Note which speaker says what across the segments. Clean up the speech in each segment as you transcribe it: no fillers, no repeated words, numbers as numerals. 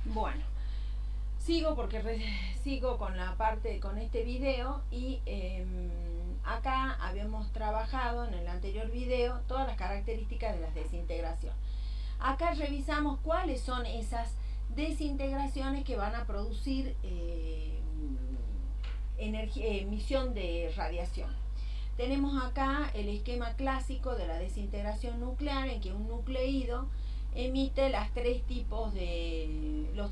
Speaker 1: Bueno, sigo con la parte, con este video y acá habíamos trabajado en el anterior video todas las características de la desintegración. Acá revisamos cuáles son esas desintegraciones que van a producir emisión de radiación. Tenemos acá el esquema clásico de la desintegración nuclear, en que un nucleído emite los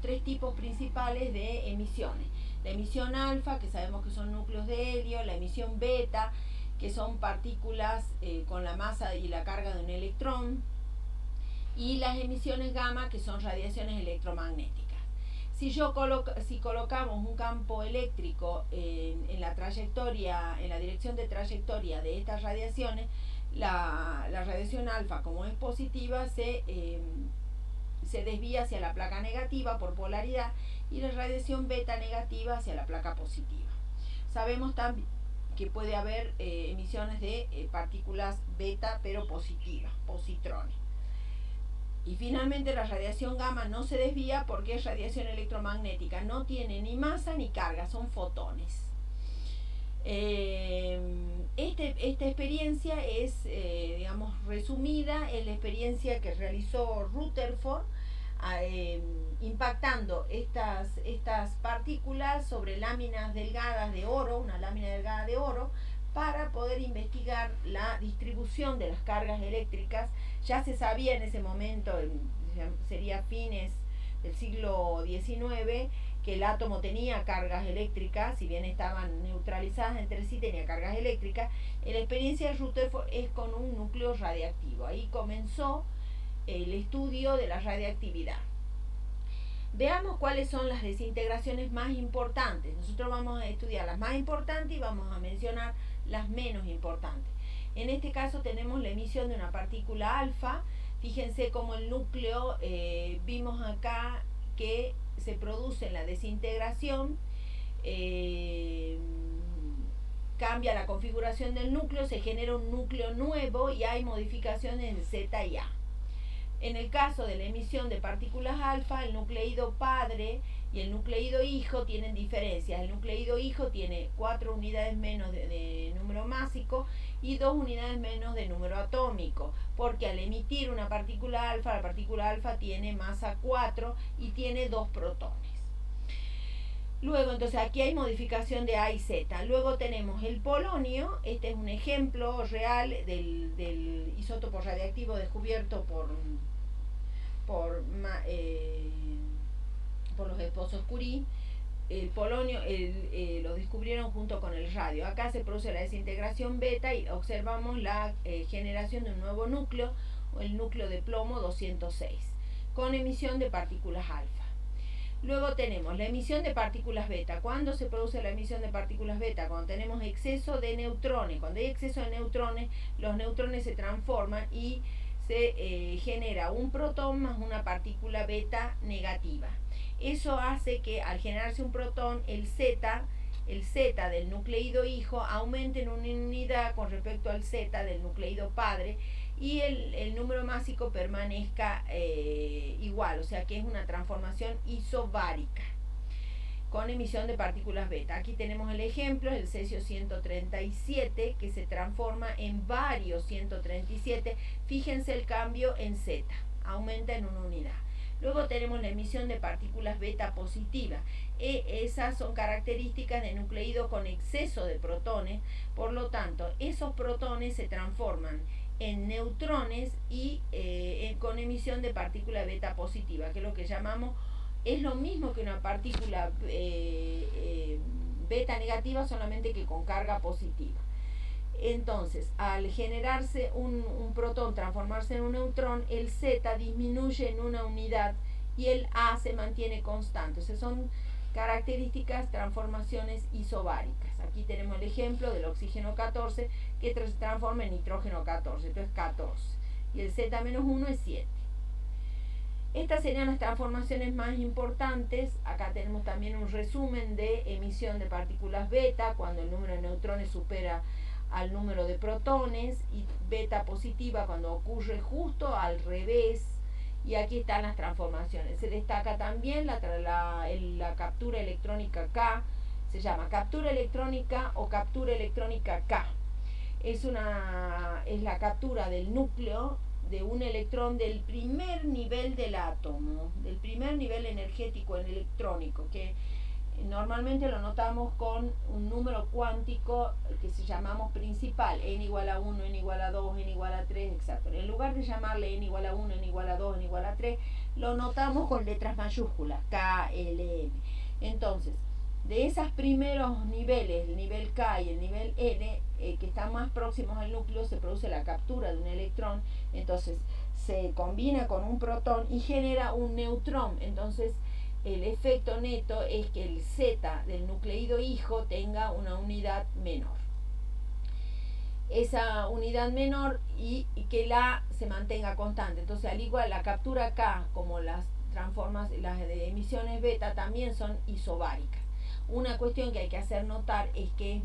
Speaker 1: tres tipos principales de emisiones. La emisión alfa, que sabemos que son núcleos de helio; la emisión beta, que son partículas con la masa y la carga de un electrón; y las emisiones gamma, que son radiaciones electromagnéticas. Si colocamos un campo eléctrico en la trayectoria, en la dirección de trayectoria de estas radiaciones, la radiación alfa, como es positiva, se desvía hacia la placa negativa por polaridad, y la radiación beta negativa hacia la placa positiva. Sabemos también que puede haber emisiones de partículas beta pero positivas, positrones. Y finalmente la radiación gamma no se desvía porque es radiación electromagnética, no tiene ni masa ni carga, son fotones. Esta experiencia es, digamos, resumida en la experiencia que realizó Rutherford, impactando estas partículas sobre láminas delgadas de oro, una lámina delgada de oro, para poder investigar la distribución de las cargas eléctricas. Ya se sabía en ese momento, sería fines del siglo XIX, que el átomo tenía cargas eléctricas, si bien estaban neutralizadas entre sí, tenía cargas eléctricas. La experiencia de Rutherford es con un núcleo radiactivo. Ahí comenzó el estudio de la radiactividad. Veamos cuáles son las desintegraciones más importantes. Nosotros vamos a estudiar las más importantes y vamos a mencionar las menos importantes. En este caso tenemos la emisión de una partícula alfa. Fíjense cómo el núcleo, vimos acá que se produce en la desintegración, cambia la configuración del núcleo, se genera un núcleo nuevo y hay modificaciones en Z y A. En el caso de la emisión de partículas alfa, el nucleído padre y el nucleído hijo tienen diferencias. El nucleído hijo tiene 4 unidades menos de número másico y 2 unidades menos de número atómico, porque al emitir una partícula alfa, la partícula alfa tiene masa 4 y tiene 2 protones. Luego, entonces, aquí hay modificación de A y Z. Luego tenemos el polonio. Este es un ejemplo real del isótopo radiactivo descubierto por los esposos Curie. El polonio lo descubrieron junto con el radio. Acá se produce la desintegración beta y observamos la generación de un nuevo núcleo, el núcleo de plomo 206, con emisión de partículas alfa. Luego tenemos la emisión de partículas beta. ¿Cuándo se produce la emisión de partículas beta? Cuando tenemos exceso de neutrones. Cuando hay exceso de neutrones, los neutrones se transforman y se genera un protón más una partícula beta negativa. Eso hace que al generarse un protón, el Z del nucleído hijo aumente en una unidad con respecto al Z del nucleído padre, y el número másico permanezca igual, o sea que es una transformación isobárica con emisión de partículas beta. Aquí tenemos el ejemplo, el cesio 137, que se transforma en varios 137. Fíjense el cambio en Z, aumenta en una unidad. Luego tenemos la emisión de partículas beta positivas. Esas son características de nucleído con exceso de protones, por lo tanto, esos protones se transforman en neutrones y con emisión de partícula beta positiva, que es lo que llamamos, es lo mismo que una partícula beta negativa, solamente que con carga positiva. Entonces, al generarse un protón, transformarse en un neutrón, el Z disminuye en una unidad y el A se mantiene constante. O sea, son características, transformaciones isobáricas. Aquí tenemos el ejemplo del oxígeno 14, que se transforma en nitrógeno 14, entonces 14. Y el Z-1 es 7. Estas serían las transformaciones más importantes. Acá tenemos también un resumen de emisión de partículas beta, cuando el número de neutrones supera al número de protones, y beta positiva cuando ocurre justo al revés, y aquí están las transformaciones. Se destaca también la captura electrónica K, se llama captura electrónica o captura electrónica K. Es la captura del núcleo de un electrón del primer nivel del átomo, del primer nivel energético electrónico, que normalmente lo notamos con un número cuántico que se llamamos principal, n igual a 1, n igual a 2, n igual a 3, etc. En lugar de llamarle n igual a 1, n igual a 2, n igual a 3, lo notamos con letras mayúsculas, K, L, M. Entonces, de esos primeros niveles, el nivel K y el nivel N, que están más próximos al núcleo, se produce la captura de un electrón, entonces se combina con un protón y genera un neutrón. Entonces el efecto neto es que el Z del nucleido hijo tenga una unidad menor. Esa unidad menor y que la se mantenga constante. Entonces, al igual la captura K como las de emisiones beta también son isobáricas. Una cuestión que hay que hacer notar es que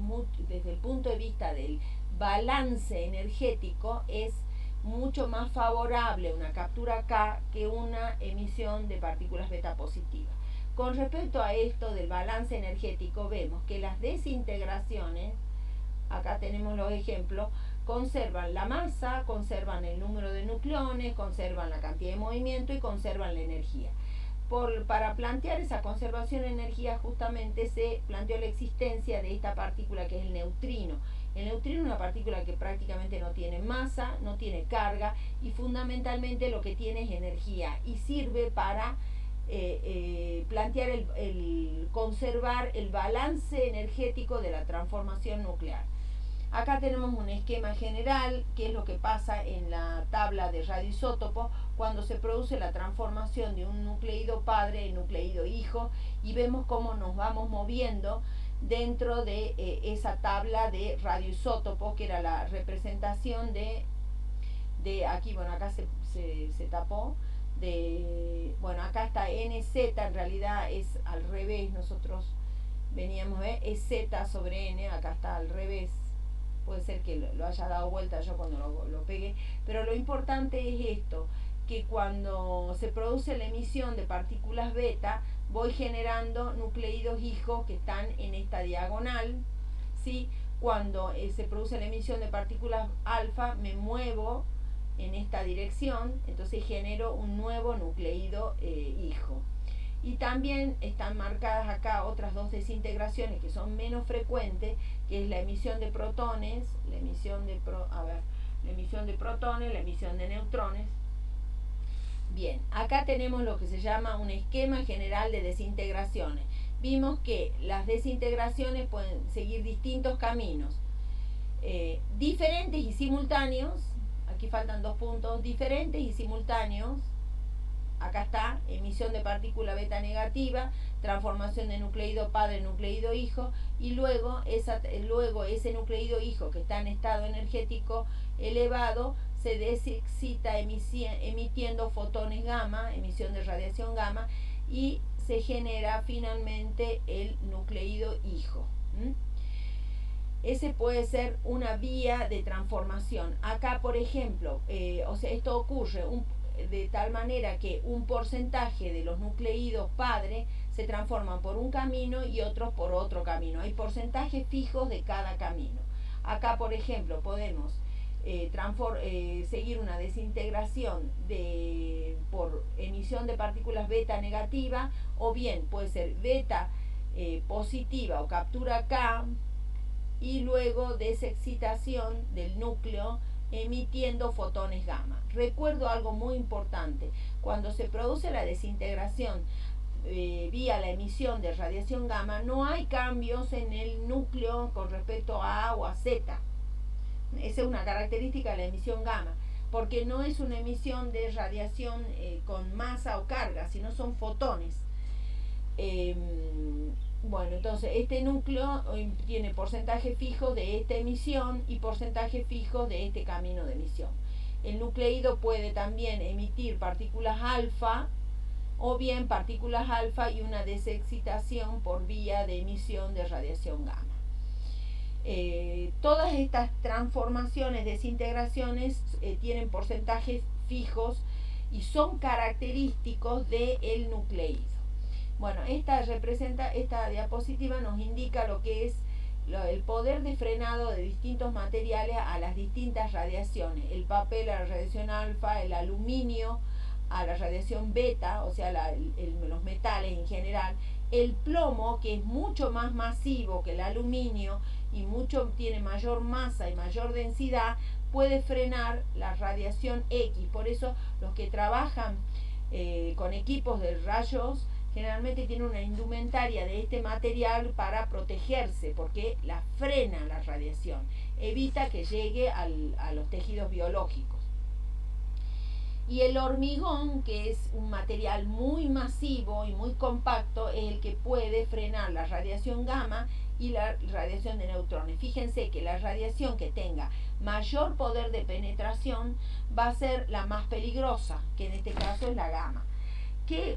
Speaker 1: desde el punto de vista del balance energético es mucho más favorable una captura K que una emisión de partículas beta positivas. Con respecto a esto del balance energético, vemos que las desintegraciones, acá tenemos los ejemplos, conservan la masa, conservan el número de nucleones, conservan la cantidad de movimiento y conservan la energía. Para plantear esa conservación de energía, justamente se planteó la existencia de esta partícula que es el neutrino. El neutrino es una partícula que prácticamente no tiene masa, no tiene carga y fundamentalmente lo que tiene es energía y sirve para plantear conservar el balance energético de la transformación nuclear. Acá tenemos un esquema general, que es lo que pasa en la tabla de radioisótopos cuando se produce la transformación de un nucleido padre en nucleido hijo, y vemos cómo nos vamos moviendo dentro de esa tabla de radioisótopos, que era la representación de aquí, bueno, acá se tapó, bueno, acá está NZ, en realidad es al revés, nosotros veníamos, es Z sobre N, acá está al revés. Puede ser que lo haya dado vuelta yo cuando lo pegué, pero lo importante es esto, que cuando se produce la emisión de partículas beta, voy generando nucleidos hijos que están en esta diagonal, ¿sí? Cuando se produce la emisión de partículas alfa, me muevo en esta dirección, entonces genero un nuevo nucleido hijo. Y también están marcadas acá otras dos desintegraciones que son menos frecuentes, que es la emisión de protones, la emisión de protones, la emisión de neutrones. Bien, acá tenemos lo que se llama un esquema general de desintegraciones. Vimos que las desintegraciones pueden seguir distintos caminos, diferentes y simultáneos. Aquí faltan 2 puntos, diferentes y simultáneos. Acá está, emisión de partícula beta negativa, transformación de nucleido padre en nucleido hijo, y luego ese nucleido hijo que está en estado energético elevado se desexcita emitiendo fotones gamma, emisión de radiación gamma, y se genera finalmente el nucleido hijo. Ese puede ser una vía de transformación. Acá, por ejemplo, esto ocurre de tal manera que un porcentaje de los nucleidos padre se transforman por un camino y otros por otro camino. Hay porcentajes fijos de cada camino. Acá, por ejemplo, podemos seguir una desintegración por emisión de partículas beta negativa, o bien puede ser beta positiva o captura K, y luego desexcitación del núcleo emitiendo fotones gamma. Recuerdo algo muy importante: cuando se produce la desintegración vía la emisión de radiación gamma, no hay cambios en el núcleo con respecto a A o a Z. Esa es una característica de la emisión gamma, porque no es una emisión de radiación con masa o carga, sino son fotones. Bueno, entonces este núcleo tiene porcentaje fijo de esta emisión y porcentaje fijo de este camino de emisión. El nucleido puede también emitir partículas alfa, o bien partículas alfa y una desexcitación por vía de emisión de radiación gamma. Todas estas transformaciones, desintegraciones, tienen porcentajes fijos y son característicos del nucleido. Bueno, esta diapositiva nos indica lo que es el poder de frenado de distintos materiales a las distintas radiaciones. El papel a la radiación alfa, el aluminio a la radiación beta, o sea, los metales en general, el plomo, que es mucho más masivo que el aluminio y tiene mayor masa y mayor densidad, puede frenar la radiación X. Por eso los que trabajan con equipos de rayos generalmente tienen una indumentaria de este material para protegerse, porque frena la radiación, evita que llegue a los tejidos biológicos. Y el hormigón, que es un material muy masivo y muy compacto, es el que puede frenar la radiación gamma y la radiación de neutrones. Fíjense que la radiación que tenga mayor poder de penetración va a ser la más peligrosa, que en este caso es la gamma.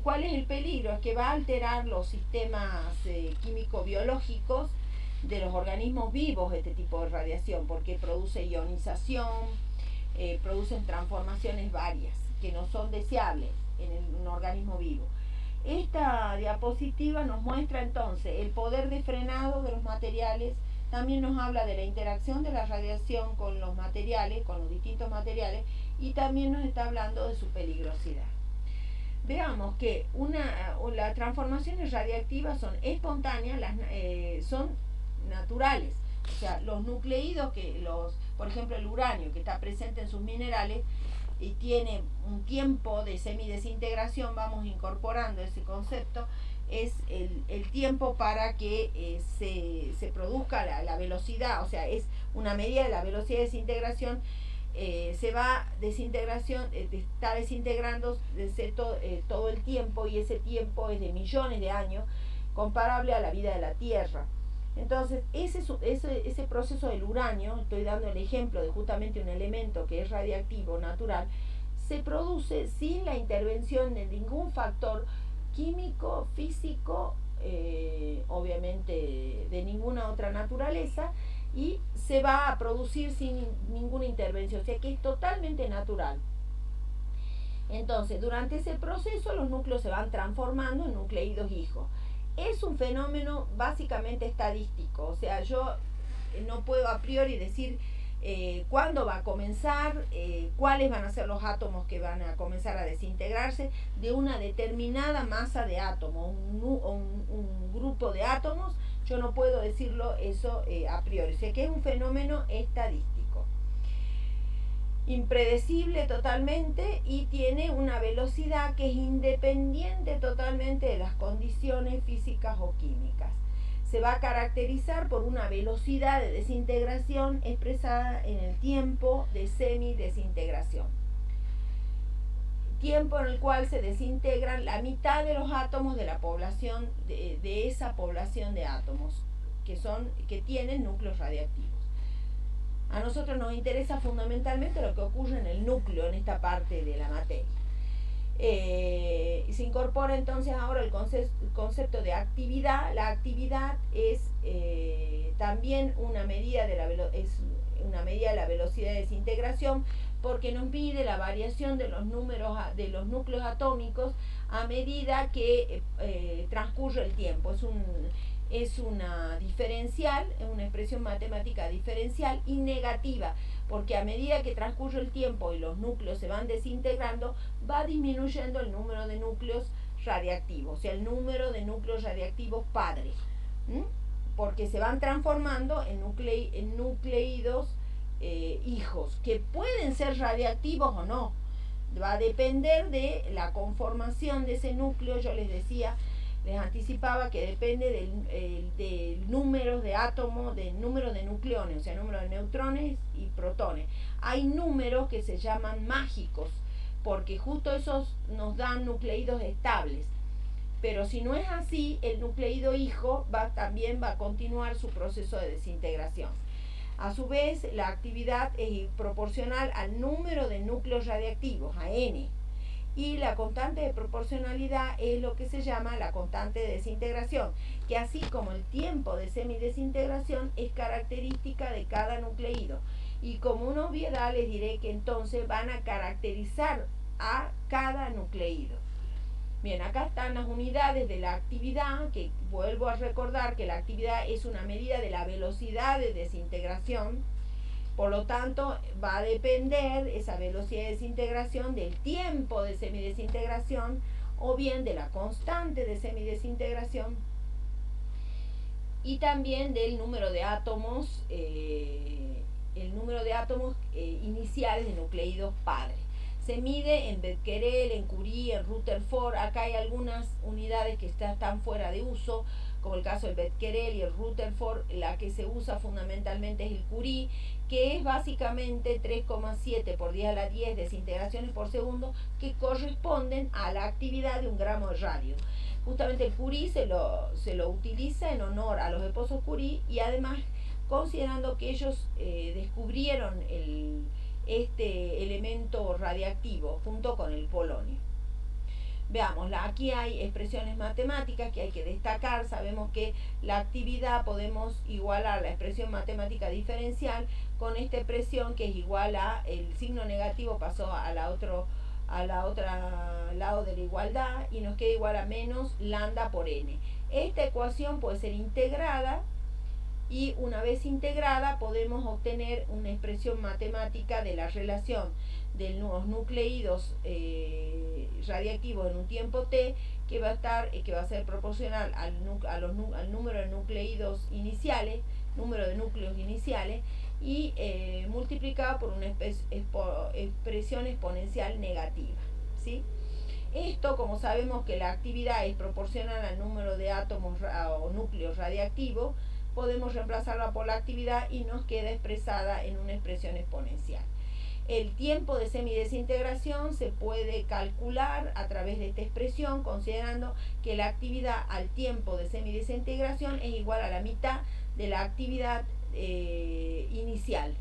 Speaker 1: ¿Cuál es el peligro? Es que va a alterar los sistemas químico-biológicos de los organismos vivos este tipo de radiación, porque produce ionización, producen transformaciones varias que no son deseables en un organismo vivo. Esta diapositiva nos muestra entonces el poder de frenado de los materiales, también nos habla de la interacción de la radiación con los materiales, con los distintos materiales, y también nos está hablando de su peligrosidad. Veamos que las transformaciones radiactivas son espontáneas, son naturales. O sea, los nucleídos, por ejemplo el uranio, que está presente en sus minerales y tiene un tiempo de semidesintegración, vamos incorporando ese concepto, es el tiempo para que se produzca la velocidad, o sea, es una medida de la velocidad de desintegración. Está desintegrando todo el tiempo, y ese tiempo es de millones de años, comparable a la vida de la Tierra. Entonces, ese proceso del uranio, estoy dando el ejemplo de justamente un elemento que es radiactivo, natural, se produce sin la intervención de ningún factor químico, físico, obviamente de ninguna otra naturaleza, y se va a producir sin ninguna intervención, o sea que es totalmente natural. Entonces, durante ese proceso los núcleos se van transformando en nucleídos hijos. Es un fenómeno básicamente estadístico, o sea, yo no puedo a priori decir cuándo va a comenzar, cuáles van a ser los átomos que van a comenzar a desintegrarse de una determinada masa de átomos, un grupo de átomos. Yo no puedo decirlo eso a priori, o sea que es un fenómeno estadístico, impredecible totalmente, y tiene una velocidad que es independiente totalmente de las condiciones físicas o químicas. Se va a caracterizar por una velocidad de desintegración expresada en el tiempo de semidesintegración, tiempo en el cual se desintegran la mitad de los átomos de la población, de esa población de átomos que tienen núcleos radiactivos. A nosotros nos interesa fundamentalmente lo que ocurre en el núcleo, en esta parte de la materia. Se incorpora entonces ahora el concepto de actividad. La actividad es también una medida de la velocidad de desintegración, porque nos mide la variación de los núcleos atómicos a medida que transcurre el tiempo. Es una diferencial, es una expresión matemática diferencial y negativa, porque a medida que transcurre el tiempo y los núcleos se van desintegrando, va disminuyendo el número de núcleos radiactivos, o sea, el número de núcleos radiactivos padres, porque se van transformando en nucleídos hijos, que pueden ser radiactivos o no. Va a depender de la conformación de ese núcleo. Yo les anticipaba que depende del número de átomos, del número de nucleones, o sea, número de neutrones y protones. Hay números que se llaman mágicos, porque justo esos nos dan nucleídos estables. Pero si no es así, el nucleído hijo también va a continuar su proceso de desintegración. A su vez, la actividad es proporcional al número de núcleos radiactivos, a n. Y la constante de proporcionalidad es lo que se llama la constante de desintegración, que así como el tiempo de semidesintegración es característica de cada nucleído. Y como una obviedad les diré que entonces van a caracterizar a cada nucleído. Bien, acá están las unidades de la actividad, que vuelvo a recordar que la actividad es una medida de la velocidad de desintegración. Por lo tanto, va a depender esa velocidad de desintegración del tiempo de semidesintegración o bien de la constante de semidesintegración y también del número de átomos, iniciales de nucleídos padres. Se mide en Becquerel, en Curie, en Rutherford. Acá hay algunas unidades que están fuera de uso, como el caso del Becquerel y el Rutherford. La que se usa fundamentalmente es el Curie, que es básicamente 3,7 por 10 a la 10 desintegraciones por segundo, que corresponden a la actividad de un gramo de radio. Justamente el Curie se lo utiliza en honor a los esposos Curie y además considerando que ellos descubrieron este elemento radiactivo junto con el polonio. Veamos, aquí hay expresiones matemáticas que hay que destacar. Sabemos que la actividad podemos igualar la expresión matemática diferencial con esta expresión que es igual a el signo negativo pasó a la otra lado de la igualdad y nos queda igual a menos lambda por n. Esta ecuación puede ser integrada y una vez integrada podemos obtener una expresión matemática de la relación de los nucleídos radiactivos en un tiempo t que va a ser proporcional al número de nucleídos iniciales, número de núcleos iniciales, y multiplicado por una expresión exponencial negativa, ¿sí? Esto, como sabemos que la actividad es proporcional al número de átomos o núcleos radiactivos, podemos reemplazarla por la actividad y nos queda expresada en una expresión exponencial. El tiempo de semidesintegración se puede calcular a través de esta expresión, considerando que la actividad al tiempo de semidesintegración es igual a la mitad de la actividad inicial.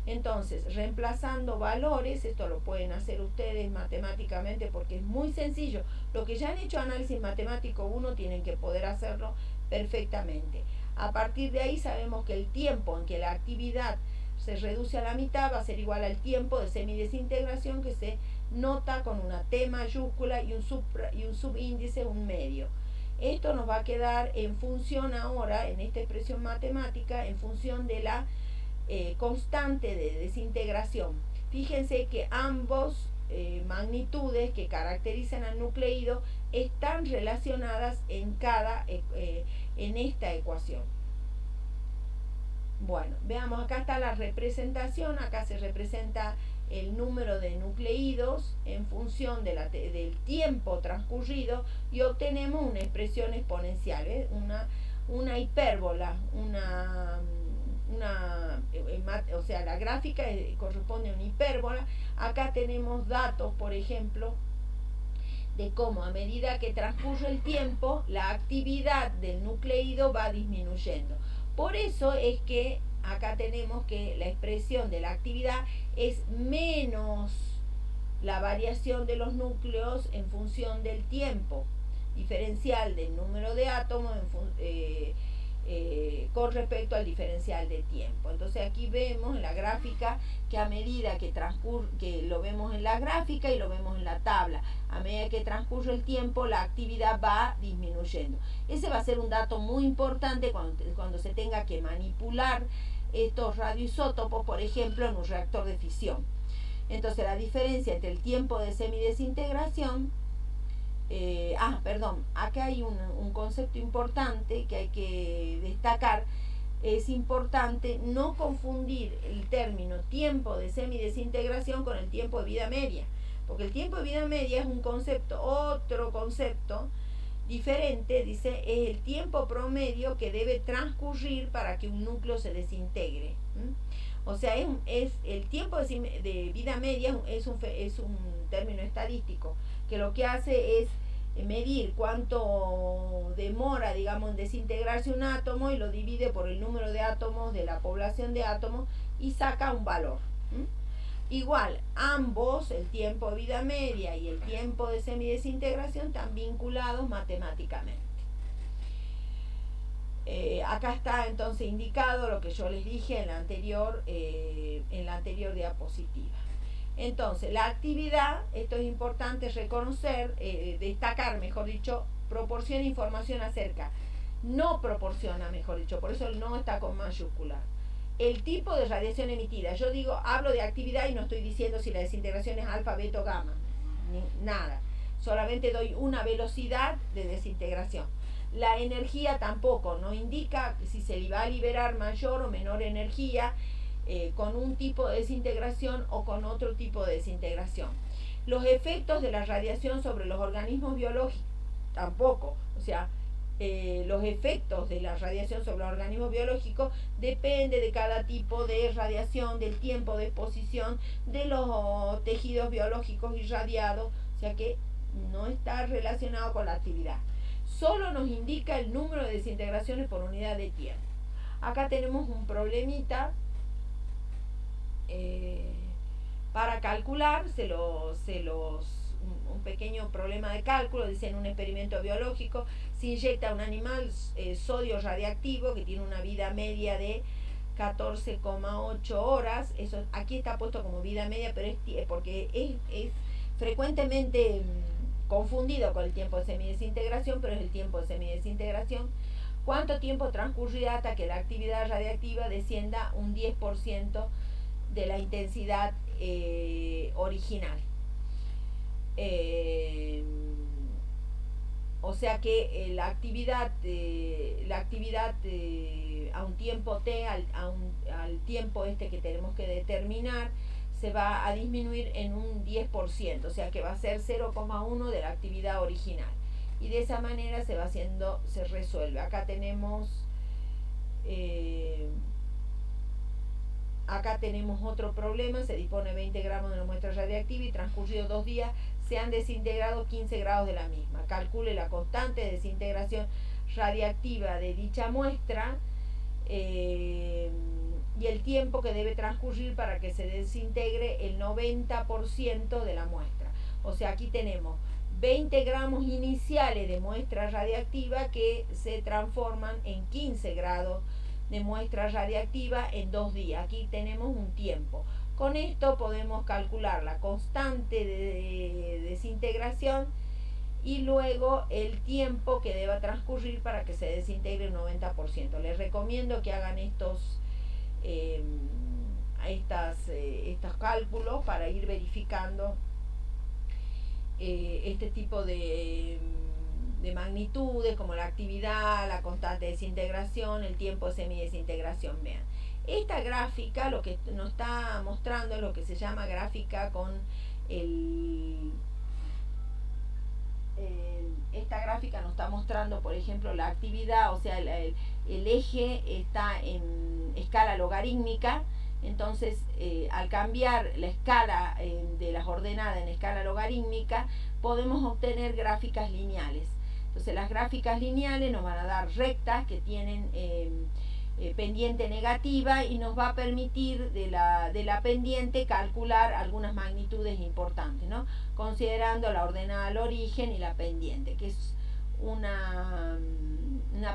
Speaker 1: Entonces, reemplazando valores, esto lo pueden hacer ustedes matemáticamente porque es muy sencillo. Lo que ya han hecho análisis matemático 1 tienen que poder hacerlo perfectamente. A partir de ahí sabemos que el tiempo en que la actividad se reduce a la mitad va a ser igual al tiempo de semidesintegración, que se nota con una T mayúscula y un subíndice, un medio. Esto nos va a quedar en función ahora, en esta expresión matemática, en función de la constante de desintegración. Fíjense que ambos magnitudes que caracterizan al nucleído están relacionadas en esta ecuación. Bueno, veamos, acá está la representación. Acá se representa el número de nucleídos en función del tiempo transcurrido y obtenemos una expresión exponencial, ¿eh? Una hipérbola, o sea, la gráfica corresponde a una hipérbola. Acá tenemos datos, por ejemplo, de cómo a medida que transcurre el tiempo, la actividad del nucleído va disminuyendo. Por eso es que acá tenemos que la expresión de la actividad es menos la variación de los núcleos en función del tiempo, diferencial del número de átomos con respecto al diferencial de tiempo. Entonces aquí vemos en la gráfica que a medida que lo vemos en la gráfica y lo vemos en la tabla, a medida que transcurre el tiempo la actividad va disminuyendo. Ese va a ser un dato muy importante cuando se tenga que manipular estos radioisótopos, por ejemplo, en un reactor de fisión. Entonces la diferencia entre el tiempo de semidesintegración, acá hay un concepto importante que hay que destacar. Es importante no confundir el término tiempo de semidesintegración con el tiempo de vida media, porque el tiempo de vida media es otro concepto diferente. Dice, es el tiempo promedio que debe transcurrir para que un núcleo se desintegre. O sea, es el tiempo de vida media es un término estadístico que lo que hace es medir cuánto demora, digamos, en desintegrarse un átomo y lo divide por el número de átomos de la población de átomos y saca un valor. Igual, ambos, el tiempo de vida media y el tiempo de semidesintegración, están vinculados matemáticamente. Acá está entonces indicado lo que yo les dije en la anterior diapositiva. Entonces, la actividad, esto es importante reconocer, destacar, mejor dicho, proporciona información acerca, no proporciona, mejor dicho, por eso el no está con mayúscula. El tipo de radiación emitida, yo digo, hablo de actividad y no estoy diciendo si la desintegración es alfa, beta o gamma, nada. Solamente doy una velocidad de desintegración. La energía tampoco, no indica si se va a liberar mayor o menor energía con un tipo de desintegración o con otro tipo de desintegración. Los efectos de la radiación sobre los organismos biológicos, tampoco. O sea, los efectos de la radiación sobre los organismos biológicos depende de cada tipo de radiación, del tiempo de exposición, de los tejidos biológicos irradiados, o sea que no está relacionado con la actividad. Solo nos indica el número de desintegraciones por unidad de tiempo. Acá tenemos un problemita para calcular, un pequeño problema de cálculo, dice en un experimento biológico, se inyecta a un animal sodio radiactivo que tiene una vida media de 14,8 horas, eso aquí está puesto como vida media, pero es porque es frecuentemente confundido con el tiempo de semidesintegración, pero es el tiempo de semidesintegración. ¿Cuánto tiempo transcurrirá hasta que la actividad radiactiva descienda un 10% de la intensidad original? O sea que la actividad a un tiempo t, al tiempo que tenemos que determinar, se va a disminuir en un 10%, o sea que va a ser 0,1 de la actividad original. Y de esa manera se resuelve. Acá tenemos otro problema, se dispone 20 gramos de una muestra radiactiva y transcurridos 2 días se han desintegrado 15 grados de la misma. Calcule la constante de desintegración radiactiva de dicha muestra y el tiempo que debe transcurrir para que se desintegre el 90% de la muestra. O sea, aquí tenemos 20 gramos iniciales de muestra radiactiva que se transforman en 15 grados de muestra radiactiva en 2 días. Aquí tenemos un tiempo. Con esto podemos calcular la constante de desintegración y luego el tiempo que deba transcurrir para que se desintegre el 90%. Les recomiendo que hagan estos cálculos para ir verificando este tipo de magnitudes como la actividad, la constante de desintegración, el tiempo de semidesintegración. Vean, esta gráfica lo que nos está mostrando es lo que se llama gráfica con esta gráfica nos está mostrando, por ejemplo, la actividad, o sea, el eje está en escala logarítmica. Entonces, al cambiar la escala de las ordenadas en escala logarítmica, podemos obtener gráficas lineales. Entonces, las gráficas lineales nos van a dar rectas que tienen pendiente negativa y nos va a permitir de la pendiente calcular algunas magnitudes importantes, ¿no? Considerando la ordenada al origen y la pendiente, que es una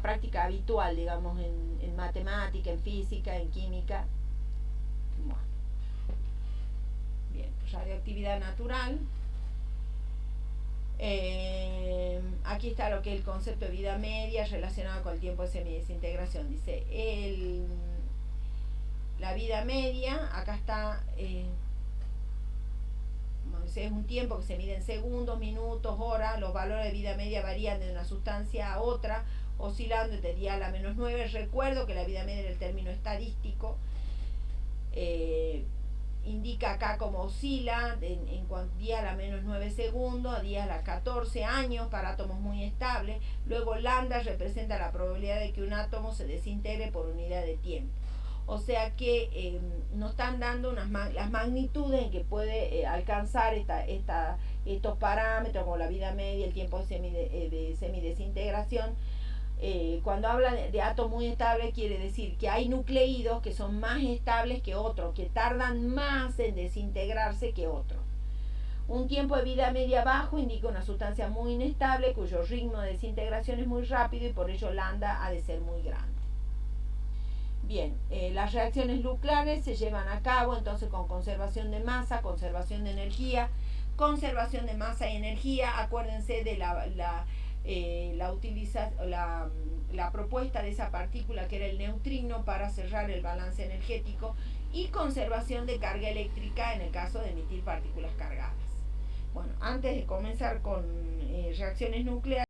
Speaker 1: práctica habitual, digamos, en matemática, en física, en química. Bueno. Bien, radioactividad natural. Aquí está lo que es el concepto de vida media relacionado con el tiempo de semidesintegración. Dice, la vida media, acá está, es un tiempo que se mide en segundos, minutos, horas. Los valores de vida media varían de una sustancia a otra, oscilando entre 10 a la menos 9. Recuerdo que la vida media era el término estadístico. Indica acá cómo oscila en 10 a la menos 9 segundos, a 10 a la 14 años para átomos muy estables. Luego lambda representa la probabilidad de que un átomo se desintegre por unidad de tiempo. O sea que nos están dando las magnitudes en que puede alcanzar estos parámetros como la vida media, el tiempo de semidesintegración. Cuando habla de átomos muy estables, quiere decir que hay nucleídos que son más estables que otros, que tardan más en desintegrarse que otros. Un tiempo de vida media bajo indica una sustancia muy inestable cuyo ritmo de desintegración es muy rápido y por ello lambda ha de ser muy grande. Bien, las reacciones nucleares se llevan a cabo entonces con conservación de masa, conservación de energía, conservación de masa y energía. Acuérdense de la propuesta de esa partícula que era el neutrino para cerrar el balance energético, y conservación de carga eléctrica en el caso de emitir partículas cargadas. Bueno, antes de comenzar con reacciones nucleares,